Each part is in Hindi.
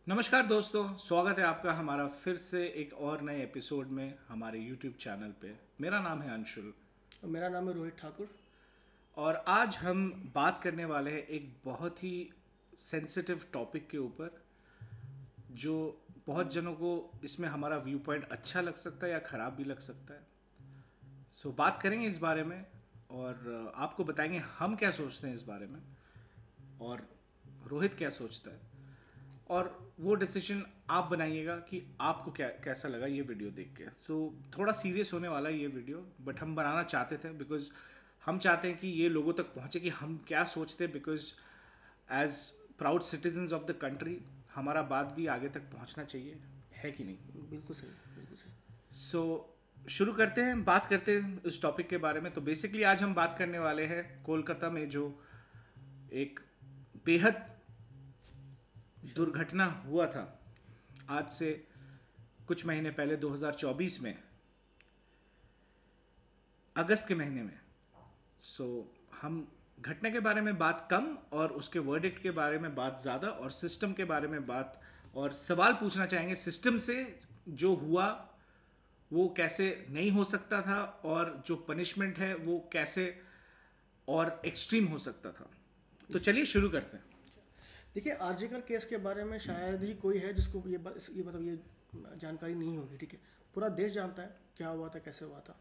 नमस्कार दोस्तों, स्वागत है आपका हमारा फिर से एक और नए एपिसोड में हमारे YouTube चैनल पे। मेरा नाम है अंशुल मेरा नाम है रोहित ठाकुर। और आज हम बात करने वाले हैं एक बहुत ही सेंसिटिव टॉपिक के ऊपर, जो बहुत जनों को इसमें हमारा व्यू पॉइंट अच्छा लग सकता है या ख़राब भी लग सकता है। बात करेंगे इस बारे में और आपको बताएंगे हम क्या सोचते हैं इस बारे में और रोहित क्या सोचता है, और वो डिसीजन आप बनाइएगा कि आपको क्या कैसा लगा ये वीडियो देख के। थोड़ा सीरियस होने वाला है ये वीडियो, बट हम बनाना चाहते थे बिकॉज हम चाहते हैं कि ये लोगों तक पहुंचे कि हम क्या सोचते हैं, because as proud citizens of the country हमारा बात भी आगे तक पहुंचना चाहिए, है कि नहीं। बिल्कुल सही, बिल्कुल सही। शुरू करते हैं, बात करते हैं इस टॉपिक के बारे में। तो बेसिकली आज हम बात करने वाले हैं कोलकाता में जो एक बेहद दुर्घटना हुआ था आज से कुछ महीने पहले, 2024 में अगस्त के महीने में। हम घटना के बारे में बात कम और उसके वर्डिक्ट के बारे में बात ज़्यादा, और सिस्टम के बारे में बात और सवाल पूछना चाहेंगे सिस्टम से। जो हुआ वो कैसे नहीं हो सकता था, और जो पनिशमेंट है वो कैसे और एक्सट्रीम हो सकता था। तो चलिए शुरू करते हैं। देखिए, आरजीकर केस के बारे में शायद ही कोई है जिसको ये जानकारी नहीं होगी। ठीक है, पूरा देश जानता है क्या हुआ था, कैसे हुआ था।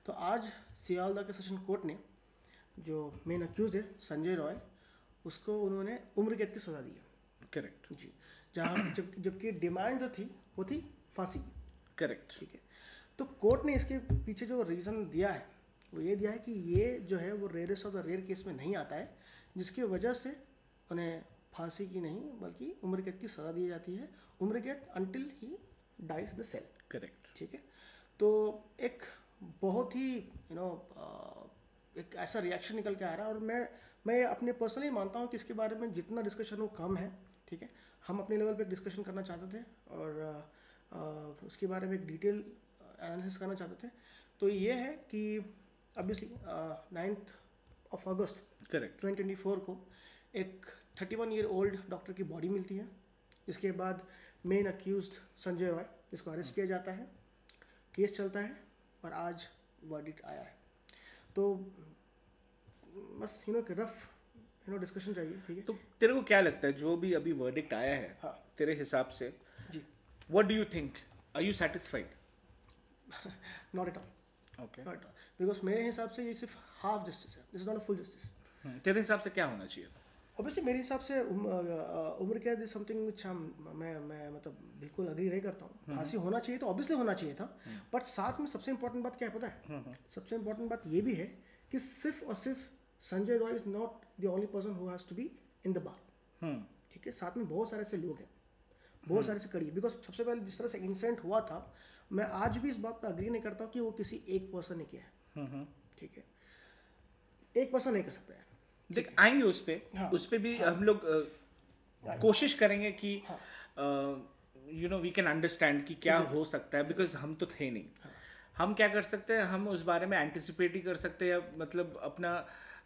तो आज सियालदह के सेशन कोर्ट ने जो मेन अक्यूज है संजय रॉय, उसको उन्होंने उम्र कैद की सज़ा दी है। करेक्ट जी। जहाँ जबकि डिमांड जो थी वो थी फांसी की। करेक्ट। ठीक है। तो कोर्ट ने इसके पीछे जो रीज़न दिया है वो ये दिया है कि ये जो है वो rarest of the rare case में नहीं आता है, जिसकी वजह से उन्हें फांसी की नहीं बल्कि उम्र कैद की सज़ा दी जाती है। उम्र कैद until he dies the cell. Correct. ठीक है। तो एक बहुत ही एक ऐसा रिएक्शन निकल के आ रहा है, और मैं अपने पर्सनली मानता हूँ कि इसके बारे में जितना डिस्कशन हो कम है। ठीक है। हम अपने लेवल पे एक डिस्कशन करना चाहते थे और उसके बारे में एक डिटेल एनालिसिस करना चाहते थे। तो ये है कि ऑब्वियसली 9 अगस्त करेक्ट। 2024 को एक 31 ईयर ओल्ड डॉक्टर की बॉडी मिलती है। इसके बाद मेन अक्यूज्ड संजय रॉय, जिसको अरेस्ट किया जाता है, केस चलता है और आज वर्डिक्ट आया है। तो बस रफ डिस्कशन चाहिए। ठीक है। तो तेरे को क्या लगता है जो भी अभी वर्डिक्ट आया है, हाँ तेरे हिसाब से जी। What do you think, are you satisfied? Not at all, okay. Not at all. Because मेरे हिसाब से ये सिर्फ हाफ जस्टिस है, this is not a full justice. तेरे हिसाब से क्या होना चाहिए? ऑब्वियसली मेरे हिसाब से उम्र कैद इज समथिंग विच मैं मतलब बिल्कुल अग्री नहीं करता हूँ। फांसी होना चाहिए तो ऑब्वियसली होना चाहिए था, बट साथ में सबसे इंपॉर्टेंट बात क्या है पता है? सबसे इंपॉर्टेंट बात ये भी है कि सिर्फ और सिर्फ Sanjay Roy is not the only person who has to be in the bar. ठीक है। साथ में बहुत सारे ऐसे लोग हैं, बहुत सारे से कड़ी। बिकॉज सबसे पहले जिस तरह से इंसिडेंट हुआ था, मैं आज भी इस बात पर अग्री नहीं करता हूँ कि वो किसी एक पर्सन ने किया है। ठीक है। एक पर्सन नहीं कर सकता है। देख, आएंगे उस पे। हाँ, उस पे भी हाँ, हम लोग कोशिश करेंगे कि हाँ, वी कैन अंडरस्टैंड कि क्या हो सकता है, बिकॉज हम तो थे नहीं। हम क्या कर सकते हैं, हम उस बारे में एंटिसिपेट ही कर सकते हैं, मतलब अपना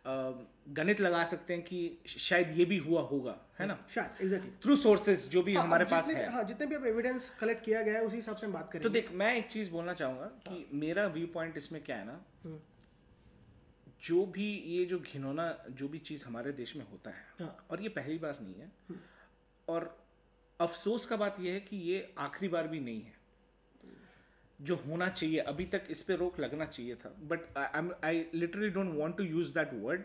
गणित लगा सकते हैं कि शायद ये भी हुआ होगा, है ना, शायद एग्जैक्टली थ्रू सोर्सेज जो भी हमारे पास है। हाँ, जितने भी अब एविडेंस कलेक्ट किया गया है उसी हिसाब से हम बात तो करेंगे। देख, मैं एक चीज बोलना चाहूंगा कि मेरा व्यू पॉइंट इसमें क्या है ना, जो भी ये जो घिनौना जो भी चीज़ हमारे देश में होता है, हाँ, और ये पहली बार नहीं है, और अफसोस का बात यह है कि ये आखिरी बार भी नहीं है। जो होना चाहिए, अभी तक इस पे रोक लगना चाहिए था, but I literally don't want to use that word.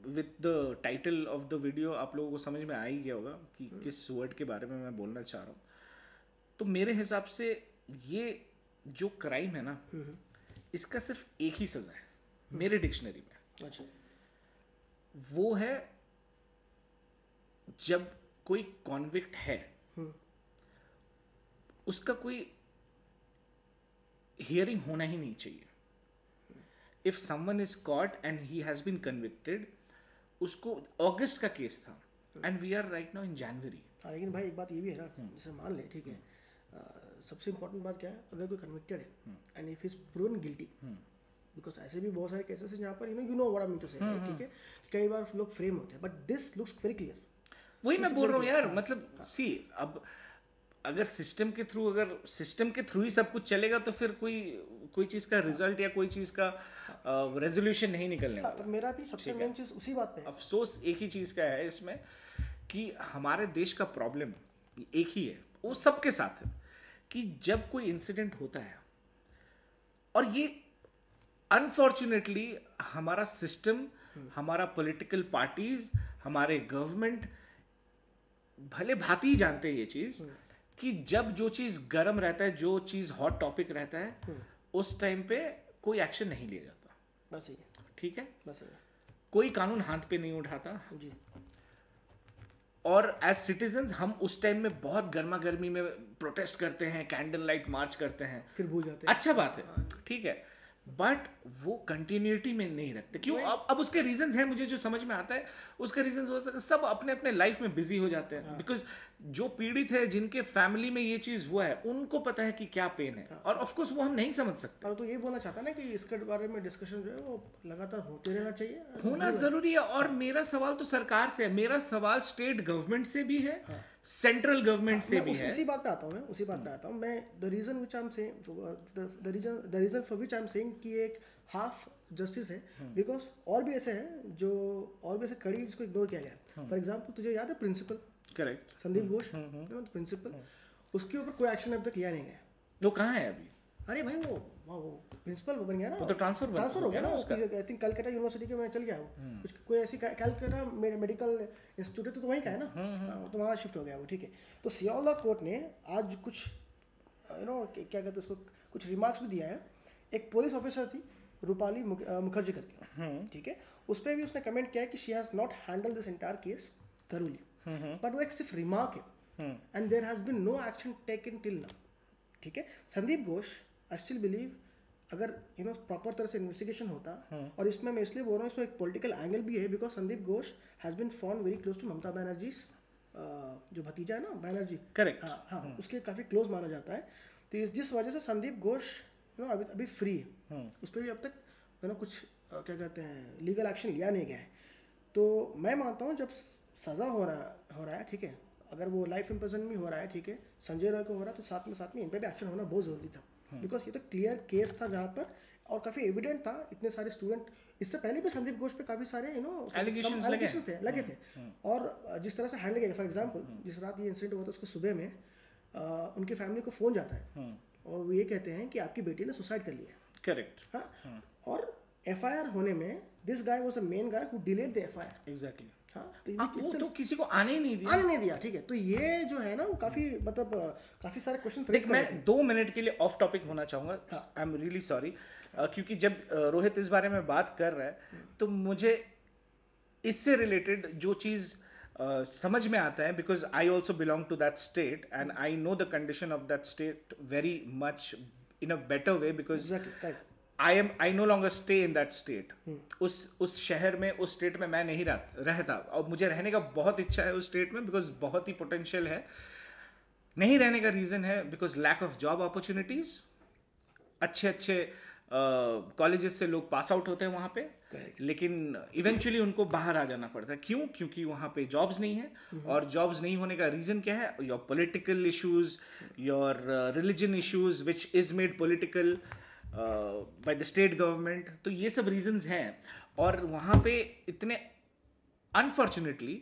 With the title of the video आप लोगों को समझ में आ ही गया होगा कि किस वर्ड के बारे में मैं बोलना चाह रहा हूँ। तो मेरे हिसाब से ये जो क्राइम है ना, इसका सिर्फ एक ही सजा है मेरे डिक्शनरी में। अच्छा, वो है जब कोई कॉन्विक्ट है, उसका कोई हियरिंग होना ही नहीं चाहिए। If someone is caught and he has been convicted, उसको अगस्त का केस था and we are right now in January. हाँ, लेकिन भाई एक बात ये भी है ना, जैसे मान ले, ठीक है, सबसे इंपॉर्टेंट बात क्या है, अगर कोई कन्विक्टेड है and if is proven guilty, because ऐसे भी बहुत सारे केसेस हैं जहाँ पर you know what I mean to say, ठीक है, कई बार लोग फ्रेम होते हैं, but this looks very clear. वही मैं बोल रहा हूँ यार, मतलब सी अब अगर सिस्टम के थ्रू ही सब कुछ चलेगा तो फिर कोई चीज का रिजल्ट या कोई चीज का रेजोल्यूशन नहीं निकलने वाला। तो मेरा भी सबसे मेन चीज उसी बात पे है। अफसोस एक ही चीज का है इसमें कि हमारे देश का प्रॉब्लम एक ही है, वो सबके साथ है, कि जब कोई इंसिडेंट होता है और ये अनफॉर्चुनेटली हमारा सिस्टम, हमारा पॉलिटिकल पार्टीज, हमारे गवर्नमेंट भले भांति ही जानते हैं ये चीज कि जब जो चीज गर्म रहता है, जो चीज हॉट टॉपिक रहता है, उस टाइम पे कोई एक्शन नहीं लिया जाता। बस ये ठीक है, बस ये कोई कानून हाथ पे नहीं उठाता जी। और एज सिटीजन्स हम उस टाइम में बहुत गर्मा गर्मी में प्रोटेस्ट करते हैं, कैंडल लाइट मार्च करते हैं, फिर भूल जाते हैं। अच्छा बात है, ठीक है, बट वो कंटिन्यूटी में नहीं रखते। क्यों? अब उसके रीजंस हैं, मुझे जो समझ में आता है उसके रीजंस हो सकते हैं, सब अपने अपने लाइफ में बिजी हो जाते हैं। बिकॉज जो पीड़ित है, जिनके फैमिली में ये चीज हुआ है, उनको पता है कि क्या पेन है, और ऑफ कोर्स वो हम नहीं समझ सकते। तो ये बोलना चाहता ना कि इसके बारे में डिस्कशन जो है वो लगातार होते रहना चाहिए, होना जरूरी है। और मेरा सवाल तो सरकार से है, मेरा सवाल स्टेट गवर्नमेंट से भी है, सेंट्रल गवर्नमेंट से भी है। उसी बात पे आता हूँ मैं the reason which I am saying, the reason for which I am saying कि एक हाफ जस्टिस है, बिकॉज और भी ऐसे हैं जो और भी ऐसे कड़ी जिसको इग्नोर किया गया। फॉर एग्जांपल तुझे याद है principal, correct, Sandeep Ghosh, principal, उसके ऊपर कोई एक्शन अब तक लिया नहीं गया। वो कहाँ है अभी? अरे भाई वो प्रिंसिपल बन गया ना, वो तो ट्रांसफर हो गया ना उसका। आई थिंक कलकत्ता यूनिवर्सिटी के में चल गया वो, कुछ कोई ऐसी कलकत्ता मेडिकल इंस्टीट्यूट तो वहीं का है ना, तो वहाँ शिफ्ट हो गया वो, ठीक है। तो सियालदह कोर्ट ने आज कुछ क्या कहते हैं उसको, कुछ रिमार्क्स भी दिया है। एक पुलिस ऑफिसर थी रूपाली मुखर्जी करके, ठीक है, उस पर भी उसने कमेंट किया है कि she has not handle this entire case thoroughly, but वो एक सिर्फ रिमार्क है, and there has been no action taken till now, ठीक है। Sandip Ghosh, I still believe अगर प्रॉपर तरह से इन्वेस्टिगेशन होता, और इसमें मैं इसलिए बोल रहा हूँ, इसमें एक पॉलिटिकल एंगल भी है, because Sandip Ghosh has been found very close to Mamata Banerjee, जो भतीजा है ना बैनर्जी, करेक्ट, हाँ, उसके काफ़ी क्लोज माना जाता है। तो जिस वजह से संदीप घोष अभी फ्री है, उस पर भी अब तक कुछ क्या कहते हैं लीगल एक्शन लिया नहीं गया है। तो मैं मानता हूँ जब सज़ा हो रहा है, ठीक है, अगर वो लाइफ इम्प्रिजन भी हो रहा है, ठीक है, संजय राय को हो रहा है, तो साथ में इन पर भी एक्शन होना बहुत ज़रूरी था, बिकॉज ये तो क्लियर केस था जहाँ पर, और काफ़ी एविडेंट था। इतने सारे स्टूडेंट, इससे पहले भी संदीप घोष पे काफ़ी सारे एलिगेशंस लगे थे, और जिस तरह से हैंडल किया, फॉर एग्जांपल जिस रात ये इंसिडेंट हुआ था उसके सुबह में उनकी फैमिली को फ़ोन जाता है और वो ये कहते हैं कि आपकी बेटी ने सुसाइड कर लिया। करेक्ट, हाँ, और एफआईआर होने में this guy was a main guy who delayed the FIR. Exactly, हाँ, वो तो किसी को आने ही नहीं दिया, ठीक है। तो ये जो है ना वो काफ़ी मतलब काफ़ी सारे क्वेश्चन। देख, मैं 2 मिनट के लिए ऑफ टॉपिक होना चाहूँगा, आई एम रियली सॉरी, क्योंकि जब रोहित इस बारे में बात कर रहा है तो मुझे इससे रिलेटेड जो चीज़ समझ में आता है, because I also belong to that state and I know the condition of that state very much in a better way, because I no longer stay in that state. उस शहर में, उस स्टेट में मैं नहीं रहता, और मुझे रहने का बहुत इच्छा है उस स्टेट में, बिकॉज बहुत ही पोटेंशियल है। नहीं रहने का रीज़न है because lack of job opportunities. अच्छे कॉलेजेस से लोग पास आउट होते हैं वहाँ पे, लेकिन इवेंचुअली उनको बाहर आ जाना पड़ता है। क्यों? क्योंकि वहाँ पे जॉब्स नहीं है, और जॉब्स नहीं होने का रीज़न क्या है? Your political issues, your religion issues which is made political by the state government. तो ये सब रीजंस हैं, और वहाँ पे इतने अनफॉर्चुनेटली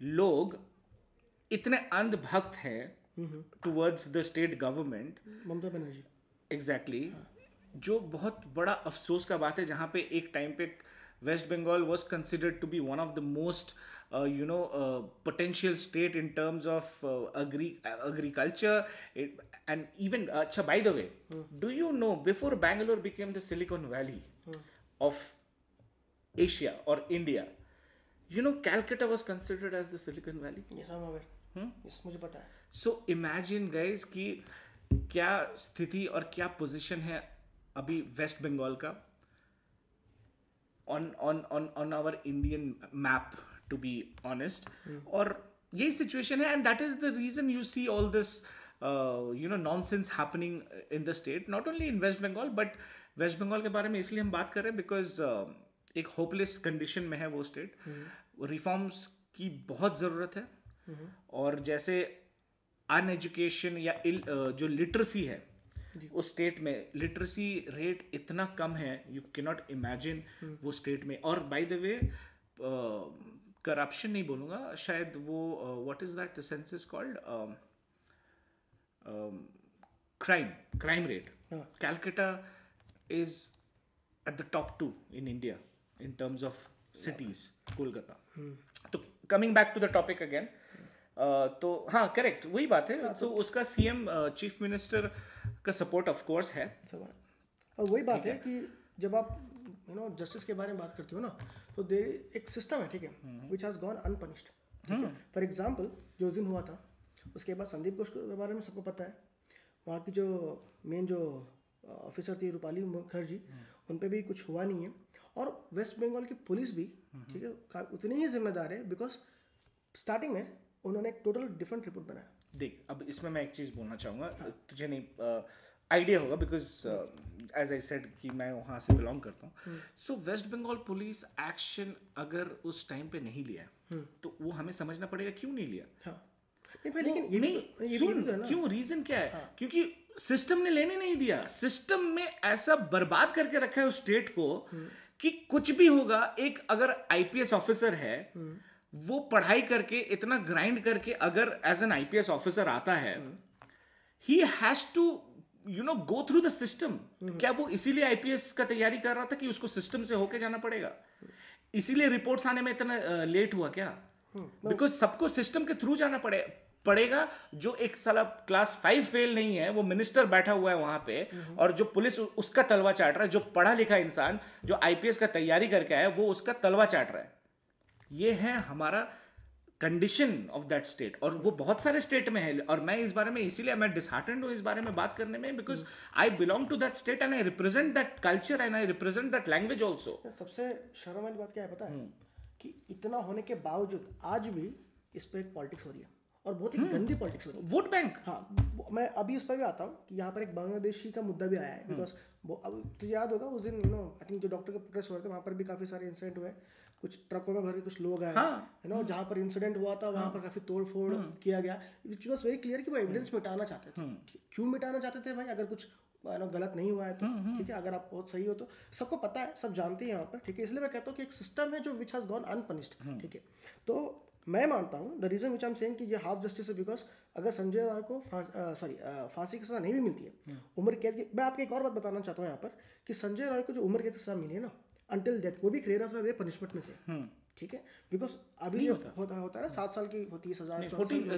लोग इतने अंधभक्त हैं towards the state government, Mamata Banerjee, exactly, जो बहुत बड़ा अफसोस का बात है। जहाँ पे एक टाइम पे West Bengal was considered to be one of the most potential state in terms of agriculture and even by the way, do you know before Bangalore became the Silicon Valley of Asia or India, Calcutta was considered as the Silicon Valley? Yes, I'm aware. Yes, मुझे पता है. So imagine guys कि क्या स्थिति और क्या पोजीशन है अभी वेस्ट बंगाल का on our Indian map, to be honest. और यही सिचुएशन है, and that is the reason you see all this nonsense happening in the state, not only in West Bengal, but West Bengal के बारे में इसलिए हम बात कर रहे हैं because एक होपलेस कंडीशन में है वो स्टेट. रिफॉर्म्स की बहुत ज़रूरत है, और जैसे अनएजुकेशन या जो लिटरेसी है उस स्टेट में, लिटरेसी रेट इतना कम है, यू कैन नॉट इमेजिन वो स्टेट में। और बाय द वे करप्शन नहीं बोलूँगा शायद, वो what is that sense is called, crime rate. Calcutta is at the top 2 in India in terms of cities. Kolkata. तो coming back to the topic again, तो हाँ करेक्ट वही बात है। तो उसका सीएम चीफ मिनिस्टर का सपोर्ट ऑफ कोर्स है। और वही बात है कि जब आप जस्टिस के बारे में बात करते हो ना, तो दे एक सिस्टम है, ठीक है, which has gone unpunished. For example जो उस दिन हुआ था, उसके बाद संदीप घोष के बारे में सबको पता है, वहाँ की जो मेन जो ऑफिसर थी रूपाली मुखर्जी, उन पे भी कुछ हुआ नहीं है। और वेस्ट बंगाल की पुलिस भी, ठीक है, उतनी ही जिम्मेदार है, बिकॉज स्टार्टिंग में उन्होंने एक टोटल डिफरेंट रिपोर्ट बनाया। देख अब इसमें मैं एक चीज़ बोलना चाहूँगा, तुझे नहीं आइडिया होगा बिकॉज एज आई सेड कि मैं वहाँ से बिलोंग करता हूँ। सो वेस्ट बंगाल पुलिस एक्शन अगर उस टाइम पे नहीं लिया तो वो हमें समझना पड़ेगा क्यों नहीं लिया। हाँ नहीं भाई, लेकिन ये भी तो है ना, क्यों, रीजन क्या है? क्योंकि सिस्टम ने लेने नहीं दिया। सिस्टम में ऐसा बर्बाद करके रखा है उस स्टेट को कि कुछ भी होगा। एक अगर आईपीएस ऑफिसर है, वो पढ़ाई करके इतना ग्राइंड करके अगर एज एन आईपीएस ऑफिसर आता है, he has to go through the system. क्या वो इसीलिए आईपीएस का तैयारी कर रहा था कि उसको सिस्टम से होके जाना पड़ेगा? इसीलिए रिपोर्ट्स आने में इतना लेट हुआ क्या? बिकॉज सबको सिस्टम के थ्रू जाना पड़ेगा। जो एक साला क्लास 5 फेल नहीं है, वो मिनिस्टर बैठा हुआ है वहां पे, और जो पुलिस उसका तलवा चाट रहा है, जो पढ़ा लिखा इंसान जो आईपीएस का तैयारी करके आया वो उसका तलवा चाट रहा है। ये है हमारा कंडीशन ऑफ दैट स्टेट, और वो बहुत सारे स्टेट में है। और मैं इस बारे में इसीलिए मैं डिसहार्टेंड हूँ इस बारे में बात करने में, because I belong to that state and I represent that culture and I represent that language also. सबसे शर्म वाली बात क्या है पता है, कि इतना होने के बावजूद आज भी इस पर एक पॉलिटिक्स हो रही है, और बहुत ही गंदी पॉलिटिक्स हो रही है। Vote bank. हाँ, मैं अभी उस पर भी आता हूँ कि यहाँ पर एक बांग्लादेशी का मुद्दा भी आया है, बिकॉज अब तो याद होगा उस दिन आई थिंक जो डॉक्टर के प्रोटेस्ट हो रहे थे, वहाँ पर भी काफ़ी सारे इंसिडेंट हुए, कुछ ट्रकों में भर के कुछ लोग आए, जहाँ पर इंसिडेंट हुआ था वहाँ पर काफ़ी तोड़ फोड़ किया गया, विच वॉज वेरी क्लियर कि वो एविडेंस मिटाना चाहते थे। क्यों मिटाना चाहते थे भाई? अगर कुछ गलत नहीं हुआ है तो ठीक है, अगर आप बहुत सही हो तो सबको पता है, सब जानते हैं यहाँ पर, ठीक है। इसलिए मैं कहता हूँ कि एक सिस्टम है जो विच हैज़ गॉन अनपनिश्ड, ठीक है। तो मैं मानता हूँ the reason which I am saying कि ये हाफ जस्टिस है, बिकॉज अगर संजय राय को फांसी की सज़ा नहीं भी मिलती है, उम्र कैद की, मैं आपको एक और बात बताना चाहता हूँ यहाँ पर कि संजय राय को जो उम्र कैद की सज़ा मिली है ना, अंटिल डेथ, वो भी रेयर पनिशमेंट में से, ठीक है। बिकॉज अभी होता है ना 7 साल की होती है सज़ा,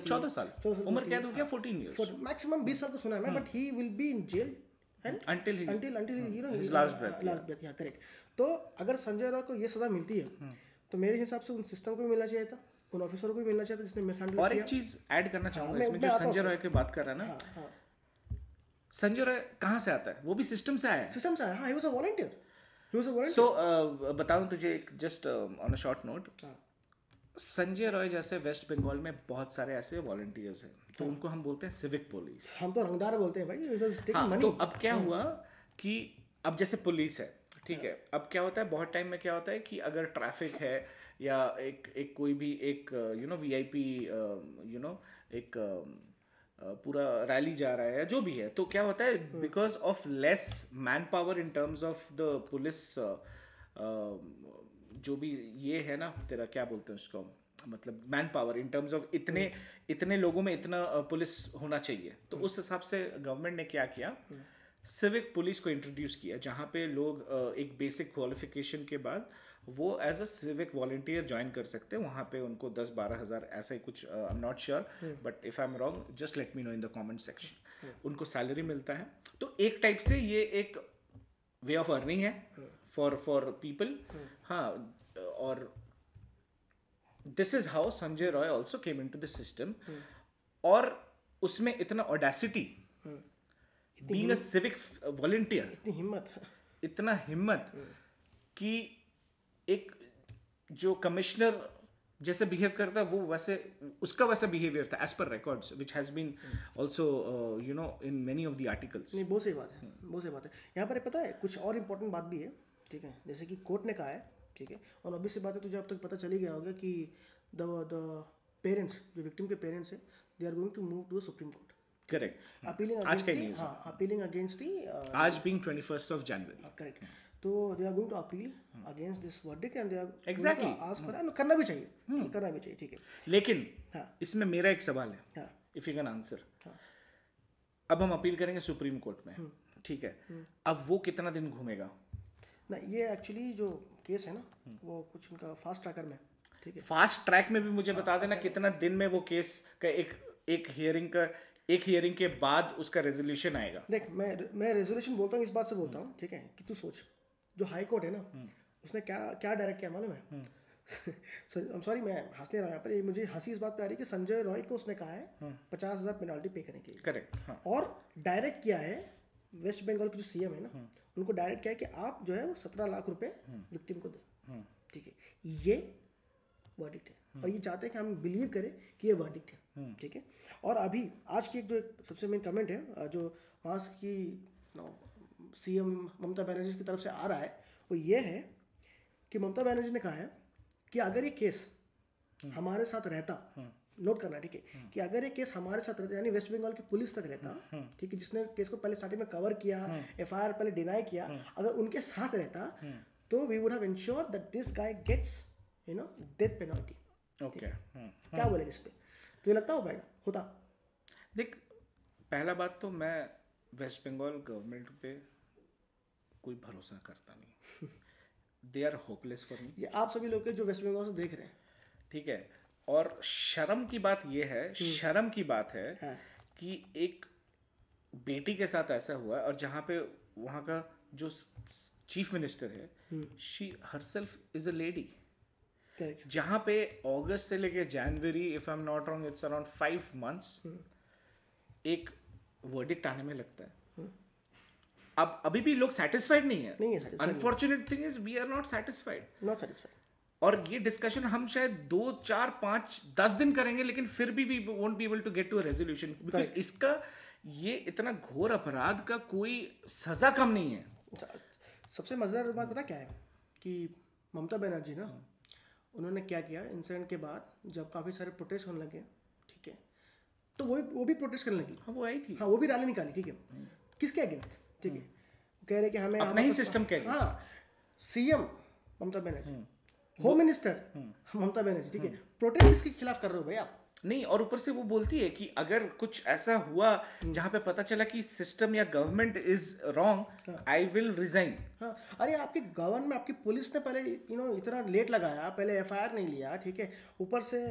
14 साल उम्र कैद हो गया, 14 ईयर्स, मैक्सिमम 20 साल का सुना है मैं, but he will be in jail until his last breath, yeah, correct। तो अगर संजय राय को ये सजा मिलती है तो मेरे हिसाब से उन सिस्टम को भी मिलना चाहिए था, उन ऑफिसरों को भी मिलना चाहिए था जिसने मिसहैंडल किया। और एक चीज ऐड करना चाहूंगा इसमें, जो संजय राय की बात कर रहा है ना, संजय राय कहाँ से आता है? वो भी सिस्टम से आया है। सिस्टम से आया, हाँ, he was a volunteer। So बताऊं तुझे एक just on a short note, Sanjay Roy जैसे वेस्ट बंगाल में बहुत सारे ऐसे वॉलंटियर्स हैं, तो उनको हम बोलते हैं सिविक पुलिस। हम तो रंगदार बोलते हैं भाई। हाँ, तो अब क्या हुआ कि अब जैसे पुलिस है, ठीक है, अब क्या होता है बहुत टाइम में क्या होता है कि अगर ट्रैफिक है या एक कोई भी एक वीआईपी एक पूरा रैली जा रहा है या जो भी है, तो क्या होता है because of less man power in terms of the police, जो भी ये है ना तेरा क्या बोलते हैं उसको, मतलब man power in terms of इतने लोगों में इतना पुलिस होना चाहिए, तो उस हिसाब से गवर्नमेंट ने क्या किया, सिविक पुलिस को इंट्रोड्यूस किया, जहाँ पे लोग एक बेसिक क्वालिफिकेशन के बाद वो as a civic volunteer join कर सकते हैं। वहाँ पे उनको 10-12 हज़ार ऐसा ही कुछ, I am not sure, but if I am wrong just let me know in the comment section, उनको सैलरी मिलता है। तो एक टाइप से ये एक वे ऑफ अर्निंग है फॉर पीपल। हाँ, और this is how Sanjay Roy also came into the system, और उसमें इतना audacity, being a civic volunteer, इतना हिम्मत कि एक जो कमिश्नर जैसे बिहेव करता है वो वैसे उसका वैसा बिहेवियर था as per records which has been also in many of the articles. नहीं, बहुत सही बात है, बहुत सही बात है। यहाँ पर पता है कुछ और इम्पोर्टेंट बात भी है, ठीक है, जैसे कि कोर्ट ने कहा है, ठीक है, और ऑब्वियसली बात है, तुझे अब तक पता चल ही गया होगा कि द पेरेंट्स, जो विक्टिम के पेरेंट्स हैं, they are going to move to supreme court, correct. Appealing आज का अगेंस्ट ही दी, news हाँ, अपीलिंग अगेंस्ट दी, आज being 21st of January। Correct. तो they are going to appeal against this verdict and they are Exactly। Ask for, करना भी चाहिए, करना भी चाहिए, ठीक है। लेकिन हाँ इसमें मेरा एक सवाल है, हाँ इफ यू कैन आंसर। हाँ अब हम अपील करेंगे सुप्रीम कोर्ट में, ठीक है, अब वो कितना दिन घूमेगा? ना, ये एक्चुअली जो केस है ना, वो कुछ उनका फास्ट ट्रैकर में, ठीक है। फास्ट ट्रैक में भी मुझे बता देना कितना दिन में वो केस का एक हियरिंग के बाद उसका रेजोल्यूशन आएगा। देख, मैं रेजोल्यूशन बोलता हूँ, इस बात से बोलता हूँ, ठीक है, कि तू सोच, जो हाई कोर्ट है ना, उसने क्या क्या डायरेक्ट किया मालूम है? सॉरी, मैं हंसने रहा यहाँ पर, ये मुझे हंसी इस बात पे आ रही है कि संजय रॉय को उसने कहा है 50,000 पेनाल्टी पे करने के लिए। करेक्ट, हाँ। और डायरेक्ट किया है वेस्ट बंगाल के जो सीएम है ना, उनको डायरेक्ट किया है कि आप जो है वो 17 लाख रुपए विक्टिम को दे, ठीक है। ये वर्डिक्ट है, और ये चाहते हैं कि हम बिलीव करें कि ये वर्डिक्ट है, ठीक है। और अभी आज की एक सबसे मेन कमेंट है जो वहाँ की सीएम ममता बनर्जी की तरफ से आ रहा है, वो ये है कि ममता बनर्जी ने कहा है कि अगर ये केस हमारे साथ रहता, नोट करना, ठीक है, कि अगर ये केस हमारे साथ रहता, यानी वेस्ट बंगाल की पुलिस तक रहता, ठीक है, जिसने केस को पहले स्टार्टिंग में कवर किया, एफआईआर पहले डिनाई किया, अगर उनके साथ रहता, तो we would have ensured that this guy gets death penalty. Okay, क्या बोलेगा इस पे? तुझे लगता हो पाएगा होता? देख, पहला बात तो मैं वेस्ट बंगाल गवर्नमेंट पे कोई भरोसा करता नहीं। They are hopeless for me. ये आप सभी लोग के जो वेस्ट बंगाल से देख रहे हैं, ठीक है। और शर्म की बात ये है, शर्म की बात है हाँ। कि एक बेटी के साथ ऐसा हुआ, और जहाँ पे वहाँ का जो चीफ मिनिस्टर है, she herself is a lady. Correct. जहाँ पे अगस्त से लेके जनवरी, if I am not wrong, it's around 5 months एक वर्डिक्ट आने में लगता है। अब अभी भी लोग सेटिस्फाइड नहीं है। नहीं है satisfied। Unfortunate thing is we are not satisfied. Not satisfied. और ये डिस्कशन हम शायद 2, 4, 5, 10 दिन करेंगे, लेकिन फिर भी we won't be able to get to a resolution, because इसका ये इतना घोर अपराध का कोई सजा कम नहीं है। सबसे मजेदार बात पता क्या है कि ममता बनर्जी ना, उन्होंने क्या किया इंसिडेंट के बाद, जब काफ़ी सारे प्रोटेस्ट होने लगे, ठीक है, तो वो भी प्रोटेस्ट करने लगी। हाँ, वो आई थी। हाँ, वो भी रैली निकाली, ठीक है, किसके अगेंस्ट? ठीक है, कह रहे कि हमें अपना ही सिस्टम कह रहे। हाँ, CM Mamata Banerjee, home minister Mamata Banerjee, ठीक है, प्रोटेस्ट किसके खिलाफ कर रहे हो भाई आप? नहीं, और ऊपर से वो बोलती है कि अगर कुछ ऐसा हुआ जहाँ पे पता चला कि सिस्टम या government is wrong, I will resign. हाँ, अरे आपकी गवर्नमेंट, आपकी पुलिस ने पहले इतना लेट लगाया, पहले एफआईआर नहीं लिया, ठीक है, ऊपर से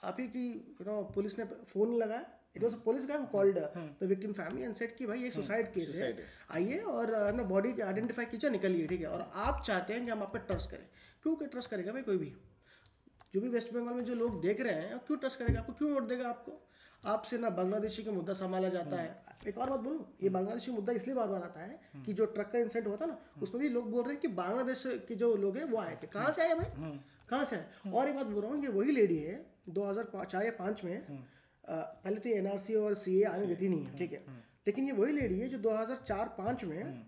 आप ही की पुलिस ने फोन नहीं लगाया। It was a police guy who called the victim family and said कि भाई ये सुसाइड केस है, आइए और ना बॉडी आइडेंटिफाई कीजिए, निकलिए, ठीक है। और आप चाहते हैं कि हम आप पे ट्रस्ट करें। क्यों ट्रस्ट करेगा भाई कोई भी? जो भी वेस्ट बंगाल में जो लोग देख रहे हैं, क्यों ट्रस्ट करेगा आपको? क्यों वोट देगा आपको? आपसे ना बांग्लादेशी का मुद्दा संभाला जाता है। एक और बात बोलूं, ये बांग्लादेशी मुद्दा इसलिए बार बार आता है कि जो ट्रक का इंसिडेंट हुआ था ना, उसमें भी लोग बोल रहे हैं कि बांग्लादेश के जो लोग हैं वो आए थे। कहाँ से आए भाई? कहाँ से आए? और एक बात बोल रहा हूँ, ये वही लेडी है 2004 या 5 में, पहले तो एनआरसी और सीए आने देती नहीं है, ठीक है, लेकिन ये वही लेडी है जो 2004-5 में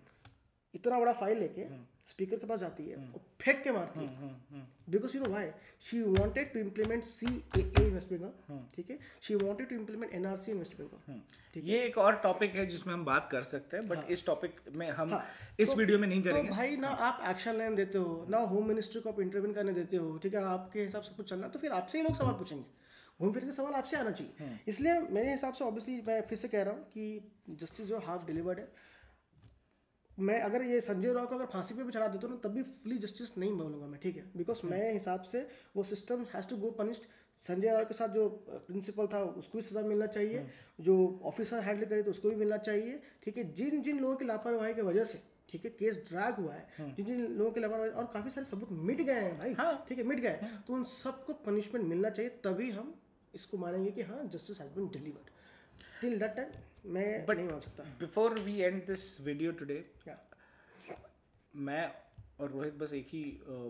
इतना बड़ा फाइल लेके स्पीकर के पास जाती है और फेंक के मारती है। Because you know why? She wanted to implement CAA in West Bengal, ठीक है, she wanted to implement NRC in West Bengal. ये एक और टॉपिक है जिसमें हम बात कर सकते हैं, बट इस टॉपिक में हम इस वीडियो में नहीं करेंगे। तो भाई ना आप एक्शन लेने देते हो, ना होम मिनिस्ट्री को आप इंटरव्यू करने देते हो, ठीक है, आपके हिसाब से कुछ चलना, तो फिर आपसे ही लोग सवाल पूछेंगे। घूम फिर के सवाल आपसे आना चाहिए। इसलिए मेरे हिसाब से ऑब्वियसली मैं फिर से कह रहा हूँ कि जस्टिस जो हाफ डिलीवर्ड है। मैं अगर ये संजय राव को अगर फांसी पे भी चढ़ा देता हूँ तब भी फुली जस्टिस नहीं बोलूँगा मैं, ठीक है, बिकॉज मेरे हिसाब से वो system has to go punished. Sanjay Rao के साथ जो प्रिंसिपल था उसको भी सज़ा मिलना चाहिए, जो ऑफिसर हैंडल करे तो उसको भी मिलना चाहिए, ठीक है। जिन जिन लोगों की लापरवाही की वजह से, ठीक है, केस ड्रैग हुआ है, जिन जिन लोगों के लापरवाही और काफ़ी सारे सबूत मिट गए हैं भाई, ठीक है, मिट गए, तो उन सबको पनिशमेंट मिलना चाहिए, तभी हम इसको मानेंगे कि हाँ justice has been delivered. Till that time मैं नहीं मान सकता। Before we end this video today, मैं और रोहित बस एक ही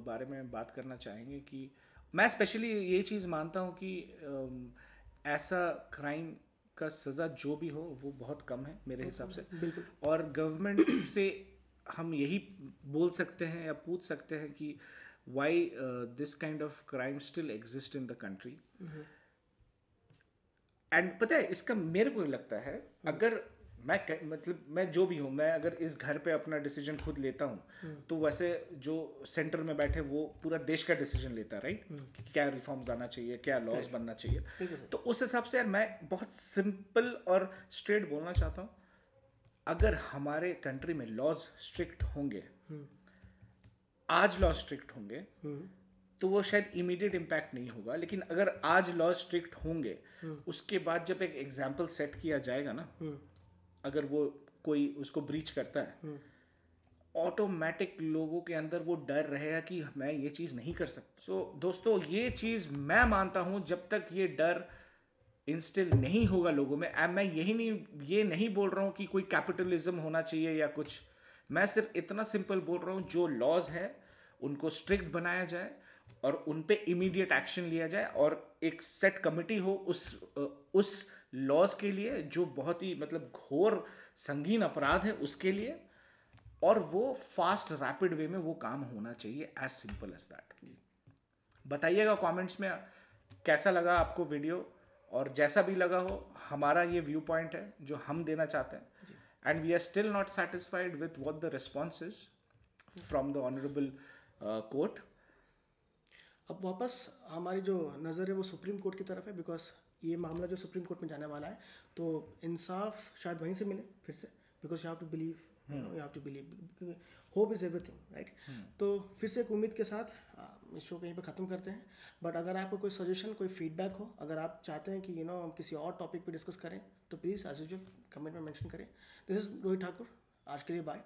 बारे में बात करना चाहेंगे कि मैं स्पेशली ये चीज़ मानता हूँ कि ऐसा क्राइम का सज़ा जो भी हो वो बहुत कम है मेरे हिसाब से। बिल्कुल। और गवर्नमेंट से हम यही बोल सकते हैं या पूछ सकते हैं कि why this kind of crime still exist in the country. And पता है इसका मेरे को लगता है, अगर मतलब मैं जो भी हूँ, मैं अगर इस घर पे अपना डिसीजन खुद लेता हूँ तो वैसे जो सेंटर में बैठे वो पूरा देश का डिसीजन लेता है, राइट, कि क्या रिफॉर्म्स आना चाहिए, क्या लॉज बनना चाहिए। तो उस हिसाब से यार मैं बहुत सिंपल और स्ट्रेट बोलना चाहता हूँ, अगर हमारे कंट्री में लॉज स्ट्रिक्ट होंगे, आज लॉ स्ट्रिक्ट होंगे तो वो शायद इमीडिएट इम्पैक्ट नहीं होगा, लेकिन अगर आज लॉ स्ट्रिक्ट होंगे उसके बाद जब एक एग्जाम्पल सेट किया जाएगा ना, अगर वो कोई उसको ब्रीच करता है, ऑटोमेटिक लोगों के अंदर वो डर रहेगा कि मैं ये चीज़ नहीं कर सकता। सो दोस्तों, ये चीज़ मैं मानता हूँ जब तक ये डर इंस्टिल नहीं होगा लोगों में, मैं ये नहीं बोल रहा हूँ कि कोई कैपिटलिज्म होना चाहिए या कुछ, मैं सिर्फ इतना सिंपल बोल रहा हूँ जो लॉज है उनको स्ट्रिक्ट बनाया जाए और उन पे इमीडिएट एक्शन लिया जाए, और एक सेट कमिटी हो उस लॉज के लिए जो बहुत ही मतलब घोर संगीन अपराध है उसके लिए, और वो फास्ट रैपिड वे में वो काम होना चाहिए, एज सिंपल एज दैट। बताइएगा कमेंट्स में कैसा लगा आपको वीडियो, और जैसा भी लगा हो, हमारा ये व्यू पॉइंट है जो हम देना चाहते हैं, and we are still not satisfied with what the response is from the honourable court. अब वापस हमारी जो नज़र है वो सुप्रीम कोर्ट की तरफ है, बिकॉज ये मामला जो सुप्रीम कोर्ट में जाने वाला है तो इंसाफ शायद वहीं से मिले फिर से, because you have to believe, hope is everything, right. तो फिर से एक उम्मीद के साथ इस शो को यहीं पे ख़त्म करते हैं। बट अगर आपको कोई सजेशन, कोई फीडबैक हो, अगर आप चाहते हैं कि हम किसी और टॉपिक पे डिस्कस करें, तो प्लीज़ एज यूजुअल कमेंट में मेंशन करें। दिस इज़ रोहित ठाकुर, आज के लिए बाय।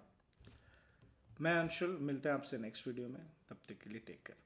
मैं अंशुल, मिलते हैं आपसे नेक्स्ट वीडियो में, तब तक के लिए टेक केयर।